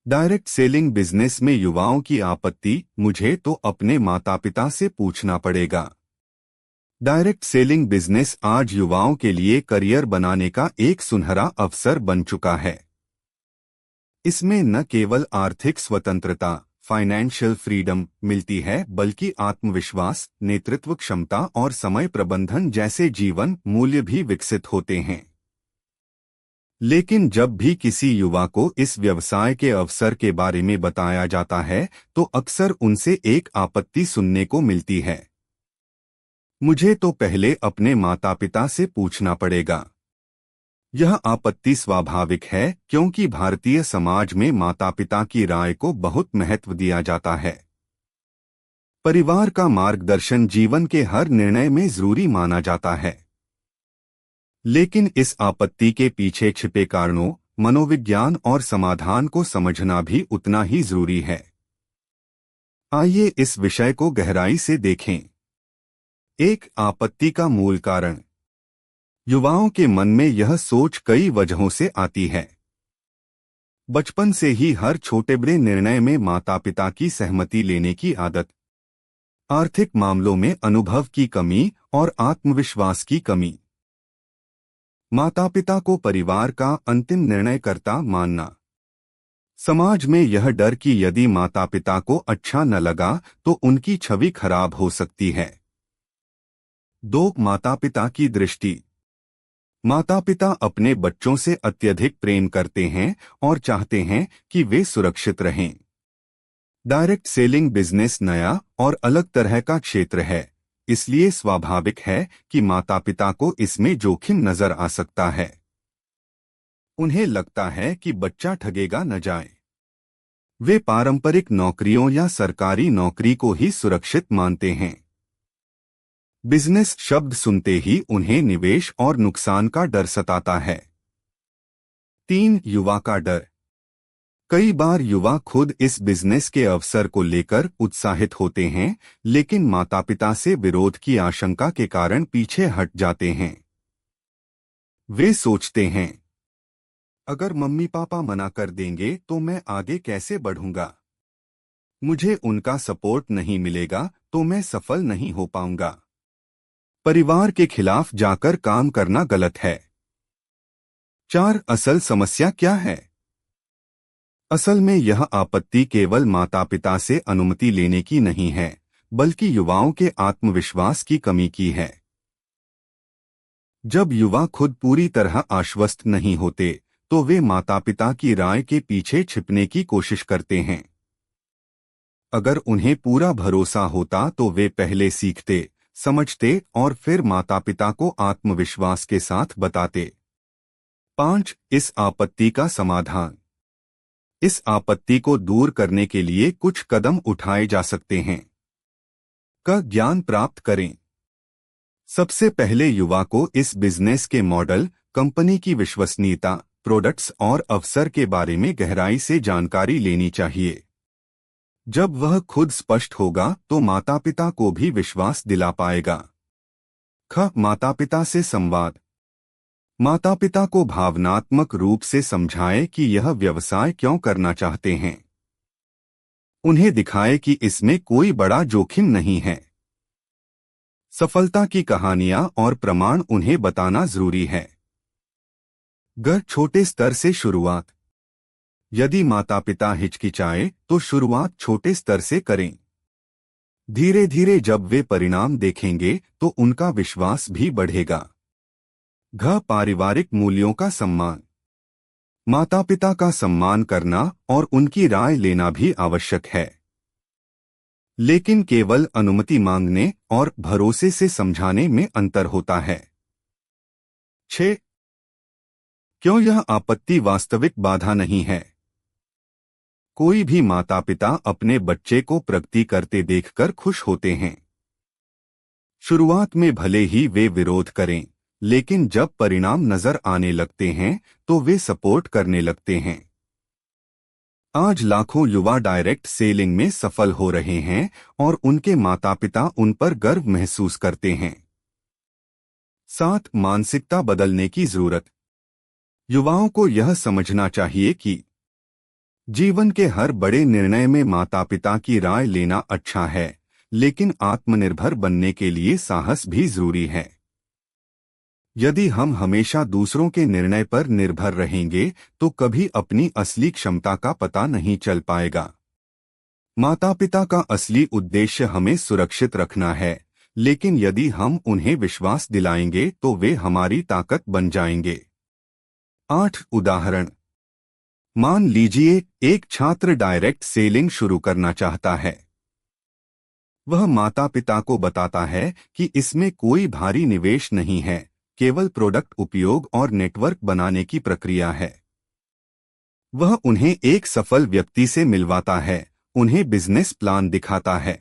Direct selling business में युवाओं की आपत्ति, मुझे तो अपने माता पिता से पूछना पड़ेगा। डायरेक्ट सेलिंग बिजनेस आज युवाओं के लिए करियर बनाने का एक सुनहरा अवसर बन चुका है। इसमें न केवल आर्थिक स्वतंत्रता, फाइनेंशियल फ्रीडम मिलती है, बल्कि आत्मविश्वास, नेतृत्व क्षमता और समय प्रबंधन जैसे जीवन मूल्य भी विकसित होते हैं। लेकिन जब भी किसी युवा को इस व्यवसाय के अवसर के बारे में बताया जाता है, तो अक्सर उनसे एक आपत्ति सुनने को मिलती है। मुझे तो पहले अपने माता पिता से पूछना पड़ेगा। यह आपत्ति स्वाभाविक है, क्योंकि भारतीय समाज में माता पिता की राय को बहुत महत्व दिया जाता है। परिवार का मार्गदर्शन जीवन के हर निर्णय में जरूरी माना जाता है। लेकिन इस आपत्ति के पीछे छिपे कारणों, मनोविज्ञान और समाधान को समझना भी उतना ही जरूरी है। आइए इस विषय को गहराई से देखें। एक आपत्ति का मूल कारण। युवाओं के मन में यह सोच कई वजहों से आती है। बचपन से ही हर छोटे बड़े निर्णय में माता पिता की सहमति लेने की आदत, आर्थिक मामलों में अनुभव की कमी और आत्मविश्वास की कमी, माता पिता को परिवार का अंतिम निर्णयकर्ता मानना, समाज में यह डर कि यदि माता पिता को अच्छा न लगा तो उनकी छवि खराब हो सकती है। 2. माता पिता की दृष्टि। माता पिता अपने बच्चों से अत्यधिक प्रेम करते हैं और चाहते हैं कि वे सुरक्षित रहें। डायरेक्ट सेलिंग बिजनेस नया और अलग तरह का क्षेत्र है, इसलिए स्वाभाविक है कि माता पिता को इसमें जोखिम नजर आ सकता है। उन्हें लगता है कि बच्चा ठगेगा न जाए। वे पारंपरिक नौकरियों या सरकारी नौकरी को ही सुरक्षित मानते हैं। बिजनेस शब्द सुनते ही उन्हें निवेश और नुकसान का डर सताता है। 3. युवा का डर। कई बार युवा खुद इस बिजनेस के अवसर को लेकर उत्साहित होते हैं, लेकिन माता पिता से विरोध की आशंका के कारण पीछे हट जाते हैं। वे सोचते हैं, अगर मम्मी पापा मना कर देंगे तो मैं आगे कैसे बढ़ूंगा? मुझे उनका सपोर्ट नहीं मिलेगा तो मैं सफल नहीं हो पाऊंगा। परिवार के खिलाफ जाकर काम करना गलत है। 4. असल समस्या क्या है? असल में यह आपत्ति केवल माता पिता से अनुमति लेने की नहीं है, बल्कि युवाओं के आत्मविश्वास की कमी की है। जब युवा खुद पूरी तरह आश्वस्त नहीं होते, तो वे माता पिता की राय के पीछे छिपने की कोशिश करते हैं। अगर उन्हें पूरा भरोसा होता तो वे पहले सीखते, समझते और फिर माता पिता को आत्मविश्वास के साथ बताते। 5. इस आपत्ति का समाधान। इस आपत्ति को दूर करने के लिए कुछ कदम उठाए जा सकते हैं। ज्ञान प्राप्त करें। सबसे पहले युवा को इस बिजनेस के मॉडल, कंपनी की विश्वसनीयता, प्रोडक्ट्स और अवसर के बारे में गहराई से जानकारी लेनी चाहिए। जब वह खुद स्पष्ट होगा तो माता पिता को भी विश्वास दिला पाएगा। माता पिता से संवाद। माता पिता को भावनात्मक रूप से समझाएं कि यह व्यवसाय क्यों करना चाहते हैं। उन्हें दिखाएं कि इसमें कोई बड़ा जोखिम नहीं है। सफलता की कहानियां और प्रमाण उन्हें बताना जरूरी है। छोटे स्तर से शुरुआत। यदि माता पिता हिचकिचाए तो शुरुआत छोटे स्तर से करें। धीरे धीरे जब वे परिणाम देखेंगे तो उनका विश्वास भी बढ़ेगा। पारिवारिक मूल्यों का सम्मान। माता पिता का सम्मान करना और उनकी राय लेना भी आवश्यक है, लेकिन केवल अनुमति मांगने और भरोसे से समझाने में अंतर होता है। 6. क्यों यह आपत्ति वास्तविक बाधा नहीं है? कोई भी माता पिता अपने बच्चे को प्रगति करते देखकर खुश होते हैं। शुरुआत में भले ही वे विरोध करें, लेकिन जब परिणाम नजर आने लगते हैं तो वे सपोर्ट करने लगते हैं। आज लाखों युवा डायरेक्ट सेलिंग में सफल हो रहे हैं और उनके माता पिता उन पर गर्व महसूस करते हैं। 7. मानसिकता बदलने की जरूरत। युवाओं को यह समझना चाहिए कि जीवन के हर बड़े निर्णय में माता पिता की राय लेना अच्छा है, लेकिन आत्मनिर्भर बनने के लिए साहस भी जरूरी है। यदि हम हमेशा दूसरों के निर्णय पर निर्भर रहेंगे तो कभी अपनी असली क्षमता का पता नहीं चल पाएगा। माता पिता का असली उद्देश्य हमें सुरक्षित रखना है, लेकिन यदि हम उन्हें विश्वास दिलाएंगे तो वे हमारी ताकत बन जाएंगे। 8 उदाहरण। मान लीजिए एक छात्र डायरेक्ट सेलिंग शुरू करना चाहता है। वह माता पिता को बताता है कि इसमें कोई भारी निवेश नहीं है, केवल प्रोडक्ट उपयोग और नेटवर्क बनाने की प्रक्रिया है। वह उन्हें एक सफल व्यक्ति से मिलवाता है, उन्हें बिजनेस प्लान दिखाता है।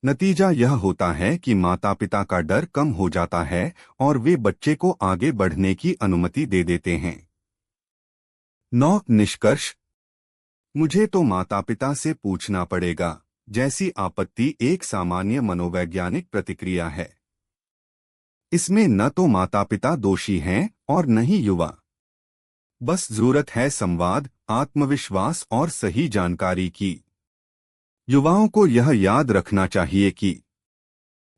नतीजा यह होता है कि माता पिता का डर कम हो जाता है और वे बच्चे को आगे बढ़ने की अनुमति दे देते हैं। 9 निष्कर्ष। मुझे तो माता पिता से पूछना पड़ेगा जैसी आपत्ति एक सामान्य मनोवैज्ञानिक प्रतिक्रिया है। इसमें न तो माता पिता दोषी हैं और न ही युवा। बस जरूरत है संवाद, आत्मविश्वास और सही जानकारी की। युवाओं को यह याद रखना चाहिए कि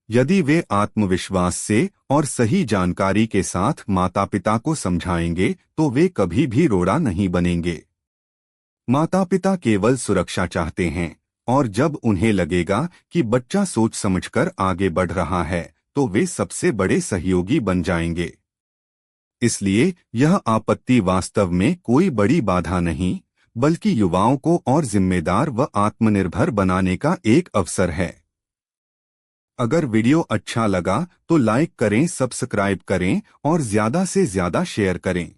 यदि वे आत्मविश्वास से और सही जानकारी के साथ माता पिता को समझाएंगे तो वे कभी भी रोड़ा नहीं बनेंगे। माता पिता केवल सुरक्षा चाहते हैं, और जब उन्हें लगेगा कि बच्चा सोच समझकर आगे बढ़ रहा है तो वे सबसे बड़े सहयोगी बन जाएंगे। इसलिए यह आपत्ति वास्तव में कोई बड़ी बाधा नहीं, बल्कि युवाओं को और जिम्मेदार व आत्मनिर्भर बनाने का एक अवसर है। अगर वीडियो अच्छा लगा तो लाइक करें, सब्सक्राइब करें और ज्यादा से ज्यादा शेयर करें।